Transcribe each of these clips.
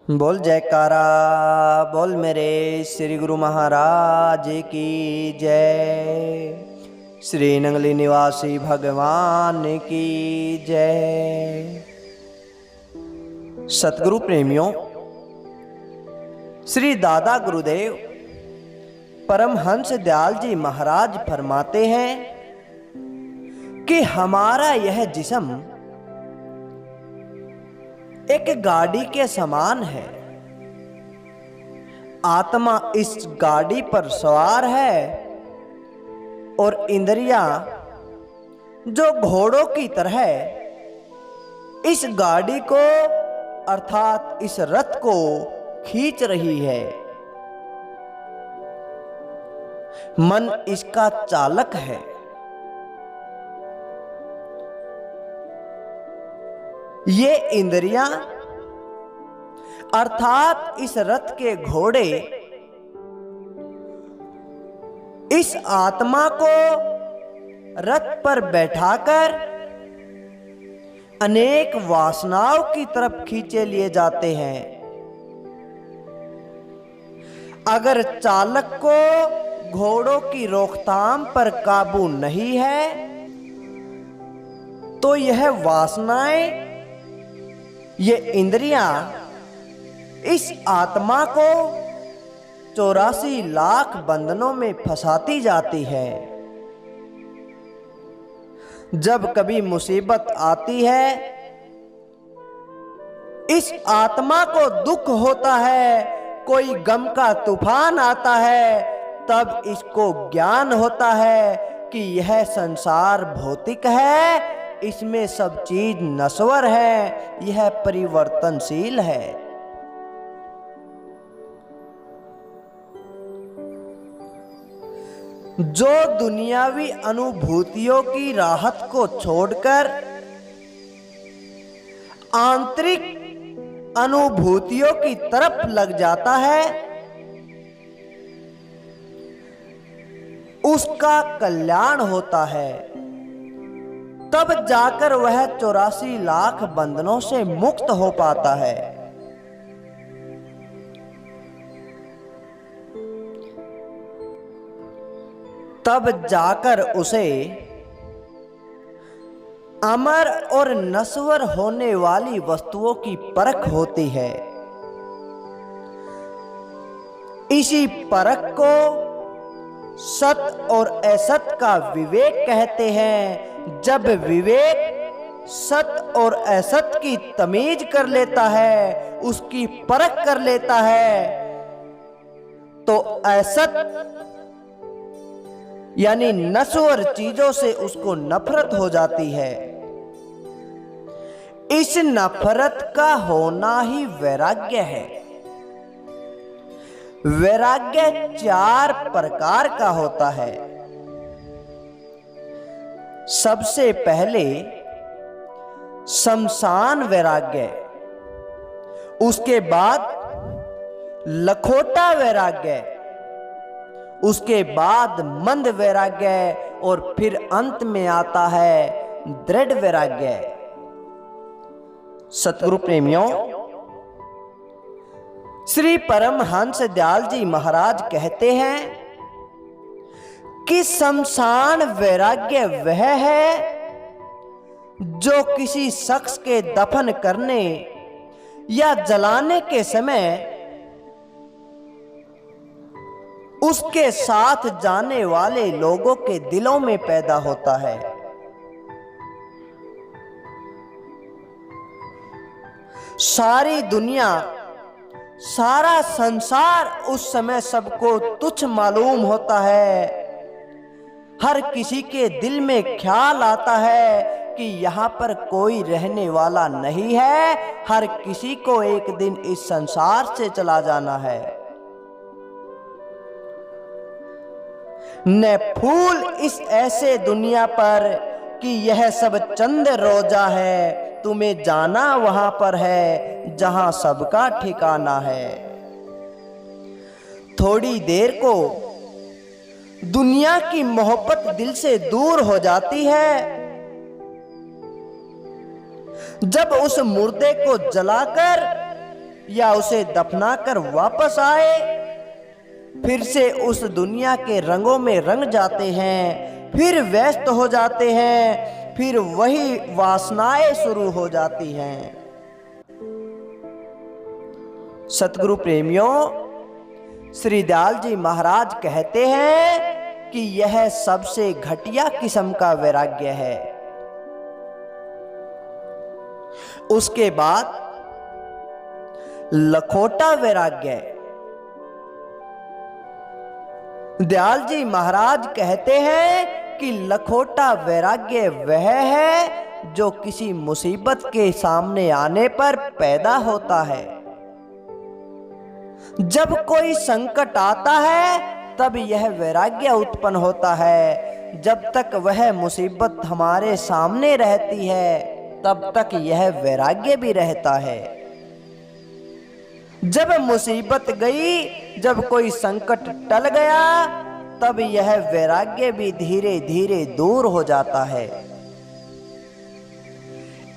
बोल जयकारा बोल मेरे श्री गुरु महाराज की जय। श्री नंगली निवासी भगवान की जय। सतगुरु प्रेमियों, श्री दादा गुरुदेव परमहंस दयाल जी महाराज फरमाते हैं कि हमारा यह जिस्म एक गाड़ी के समान है। आत्मा इस गाड़ी पर सवार है और इंद्रियां जो घोड़ों की तरह इस गाड़ी को अर्थात इस रथ को खींच रही है। मन इसका चालक है। ये इंद्रियां अर्थात इस रथ के घोड़े इस आत्मा को रथ पर बैठाकर अनेक वासनाओं की तरफ खींचे लिए जाते हैं। अगर चालक को घोड़ों की रोकथाम पर काबू नहीं है तो यह वासनाएं, ये इंद्रियां इस आत्मा को 84 लाख बंधनों में फंसाती जाती है। जब कभी मुसीबत आती है, इस आत्मा को दुख होता है, कोई गम का तूफान आता है, तब इसको ज्ञान होता है कि यह संसार भौतिक है, इसमें सब चीज नश्वर है, यह परिवर्तनशील है। जो दुनियावी अनुभूतियों की राहत को छोड़कर आंतरिक अनुभूतियों की तरफ लग जाता है, उसका कल्याण होता है। तब जाकर वह 84 लाख बंधनों से मुक्त हो पाता है। तब जाकर उसे अमर और नश्वर होने वाली वस्तुओं की परख होती है। इसी परख को सत और असत का विवेक कहते हैं। जब विवेक सत और असत की तमीज कर लेता है, उसकी परख कर लेता है, तो असत यानी नश्वर चीजों से उसको नफरत हो जाती है। इस नफरत का होना ही वैराग्य है। वैराग्य 4 प्रकार का होता है। सबसे पहले शमशान वैराग्य, उसके बाद लखोटा वैराग्य, उसके बाद मंद वैराग्य और फिर अंत में आता है दृढ़ वैराग्य। सतगुरु प्रेमियों, श्री परमहंस दयाल जी महाराज कहते हैं कि शमशान वैराग्य वह है जो किसी शख्स के दफन करने या जलाने के समय उसके साथ जाने वाले लोगों के दिलों में पैदा होता है। सारी दुनिया, सारा संसार उस समय सबको तुच्छ मालूम होता है। हर किसी के दिल में ख्याल आता है कि यहाँ पर कोई रहने वाला नहीं है, हर किसी को एक दिन इस संसार से चला जाना है। न फूल इस ऐसे दुनिया पर कि यह सब चंद रोजा है, तुम्हें जाना वहां पर है जहां सबका ठिकाना है। थोड़ी देर को दुनिया की मोहब्बत दिल से दूर हो जाती है। जब उस मुर्दे को जलाकर या उसे दफनाकर वापस आए, फिर से उस दुनिया के रंगों में रंग जाते हैं, फिर व्यस्त हो जाते हैं, फिर वही वासनाएं शुरू हो जाती हैं। सतगुरु प्रेमियों, श्री दयाल जी महाराज कहते हैं कि यह सबसे घटिया किस्म का वैराग्य है। उसके बाद लखोटा वैराग्य। दयाल जी महाराज कहते हैं कि लखोटा वैराग्य वह है जो किसी मुसीबत के सामने आने पर पैदा होता है। जब कोई संकट आता है तब यह वैराग्य उत्पन्न होता है। जब तक वह मुसीबत हमारे सामने रहती है तब तक यह वैराग्य भी रहता है। जब मुसीबत गई, जब कोई संकट टल गया, तब यह वैराग्य भी धीरे धीरे दूर हो जाता है।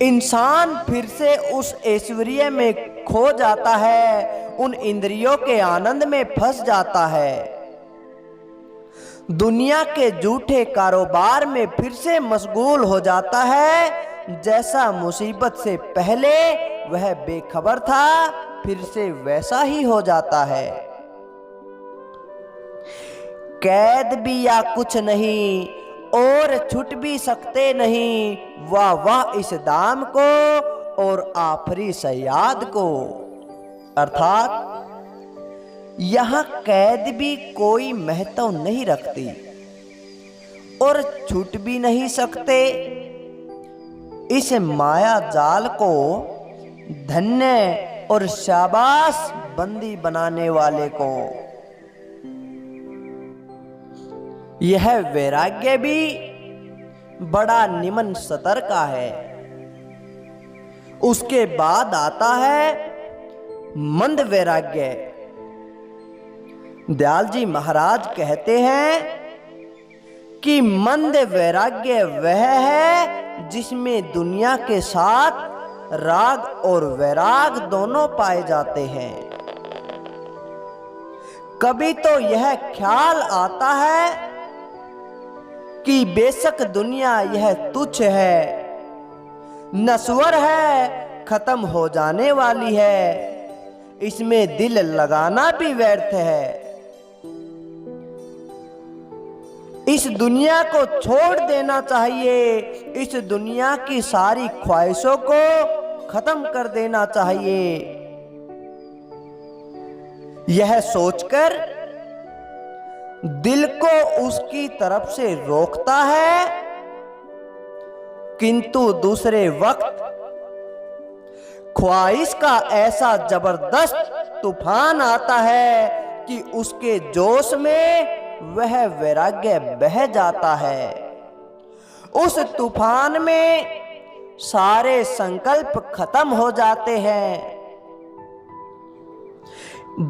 इंसान फिर से उस ऐश्वर्य में खो जाता है, उन इंद्रियों के आनंद में फंस जाता है, दुनिया के झूठे कारोबार में फिर से मशगूल हो जाता है। जैसा मुसीबत से पहले वह बेखबर था, फिर से वैसा ही हो जाता है। कैद भी या कुछ नहीं और छूट भी सकते नहीं, वाह वाह इस दाम को और आफरी सयाद को। अर्थात यहां कैद भी कोई महत्व नहीं रखती और छूट भी नहीं सकते। इस माया जाल को धन्य और शाबाश बंदी बनाने वाले को। यह वैराग्य भी बड़ा निमन सतर का है। उसके बाद आता है मंद वैराग्य। दयाल जी महाराज कहते हैं कि मंद वैराग्य वह है जिसमें दुनिया के साथ राग और वैराग दोनों पाए जाते हैं। कभी तो यह ख्याल आता है कि बेशक दुनिया यह तुच्छ है, नश्वर है, खत्म हो जाने वाली है, इसमें दिल लगाना भी व्यर्थ है। इस दुनिया को छोड़ देना चाहिए, इस दुनिया की सारी ख्वाहिशों को खत्म कर देना चाहिए। यह सोचकर दिल को उसकी तरफ से रोकता है, किंतु दूसरे वक्त ख्वाहिश का ऐसा जबरदस्त तूफान आता है कि उसके जोश में वह वैराग्य बह जाता है। उस तूफान में सारे संकल्प खत्म हो जाते हैं।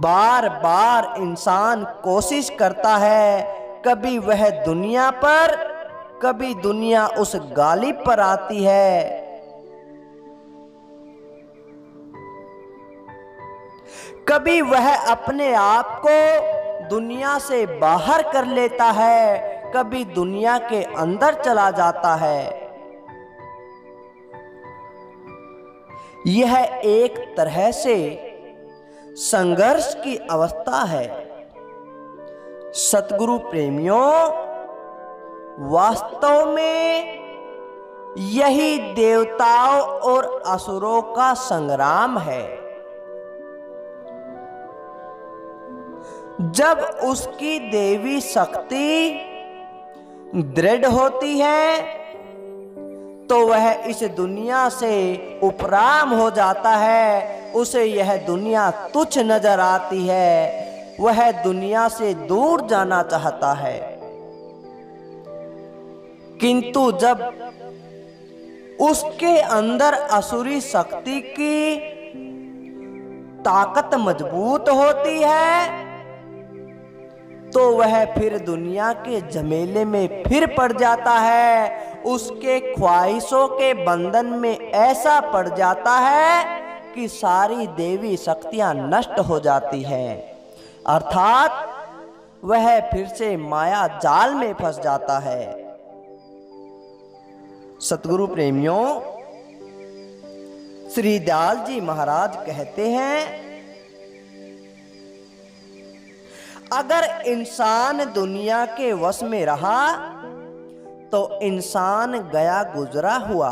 बार बार इंसान कोशिश करता है, कभी वह दुनिया पर, कभी दुनिया उस गालिब पर आती है। कभी वह अपने आप को दुनिया से बाहर कर लेता है, कभी दुनिया के अंदर चला जाता है। यह एक तरह से संघर्ष की अवस्था है। सतगुरु प्रेमियों, वास्तव में यही देवताओं और असुरों का संग्राम है। जब उसकी देवी शक्ति दृढ़ होती है तो वह इस दुनिया से उपराम हो जाता है। उसे यह दुनिया तुच्छ नजर आती है, वह दुनिया से दूर जाना चाहता है। किंतु जब उसके अंदर असुरी शक्ति की ताकत मजबूत होती है तो वह फिर दुनिया के झमेले में फिर पड़ जाता है। उसके ख्वाहिशों के बंधन में ऐसा पड़ जाता है कि सारी देवी शक्तियां नष्ट हो जाती हैं, अर्थात वह फिर से माया जाल में फंस जाता है। सतगुरु प्रेमियों, श्री दयाल जी महाराज कहते हैं, अगर इंसान दुनिया के वश में रहा तो इंसान गया गुजरा हुआ,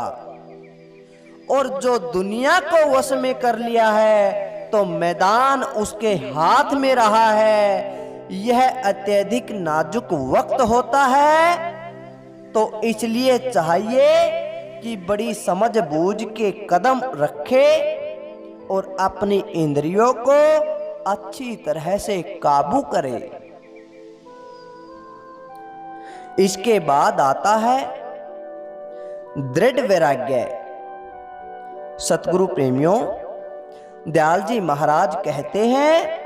और जो दुनिया को वश में कर लिया है तो मैदान उसके हाथ में रहा है। यह अत्यधिक नाजुक वक्त होता है, तो इसलिए चाहिए कि बड़ी समझ बूझ के कदम रखे और अपनी इंद्रियों को अच्छी तरह से काबू करे। इसके बाद आता है दृढ़ वैराग्य। सतगुरु प्रेमियों, दयाल जी महाराज कहते हैं,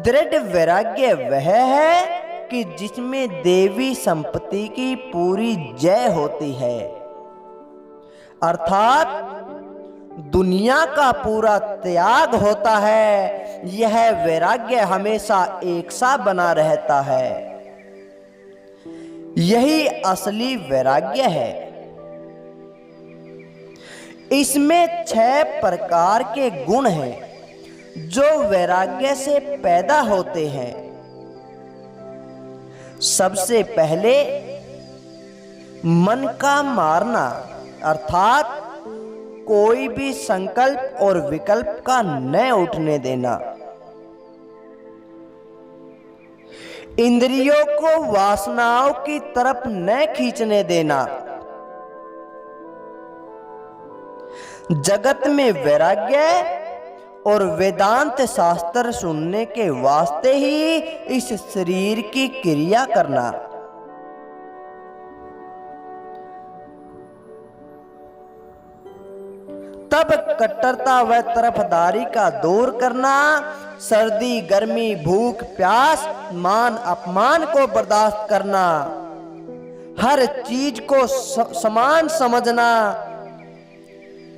दृढ़ वैराग्य वह है कि जिसमें देवी संपत्ति की पूरी जय होती है, अर्थात दुनिया का पूरा त्याग होता है। यह वैराग्य हमेशा एक सा बना रहता है। यही असली वैराग्य है। इसमें 6 प्रकार के गुण हैं जो वैराग्य से पैदा होते हैं। सबसे पहले मन का मारना, अर्थात कोई भी संकल्प और विकल्प का न उठने देना। इंद्रियों को वासनाओं की तरफ न खींचने देना। जगत में वैराग्य और वेदांत शास्त्र सुनने के वास्ते ही इस शरीर की क्रिया करना। तब कट्टरता व तरफदारी का दूर करना, सर्दी गर्मी भूख प्यास मान अपमान को बर्दाश्त करना, हर चीज को समान समझना।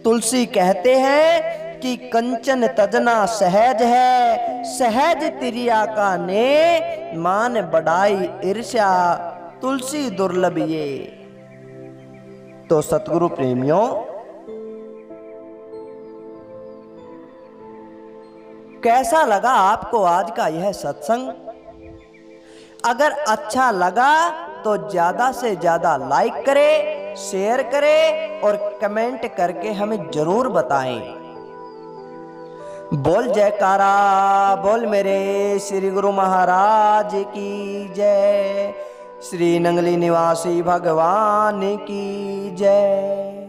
तुलसी कहते हैं कि कंचन तजना सहज है, सहज तिरिया का ने मान बढ़ाई ईर्ष्या, तुलसी दुर्लभ ये। तो सतगुरु प्रेमियों, कैसा लगा आपको आज का यह सत्संग? अगर अच्छा लगा तो ज्यादा से ज्यादा लाइक करें, शेयर करें और कमेंट करके हमें जरूर बताएं। बोल जयकारा, बोल मेरे श्री गुरु महाराज की जय, श्री नंगली निवासी भगवान की जय।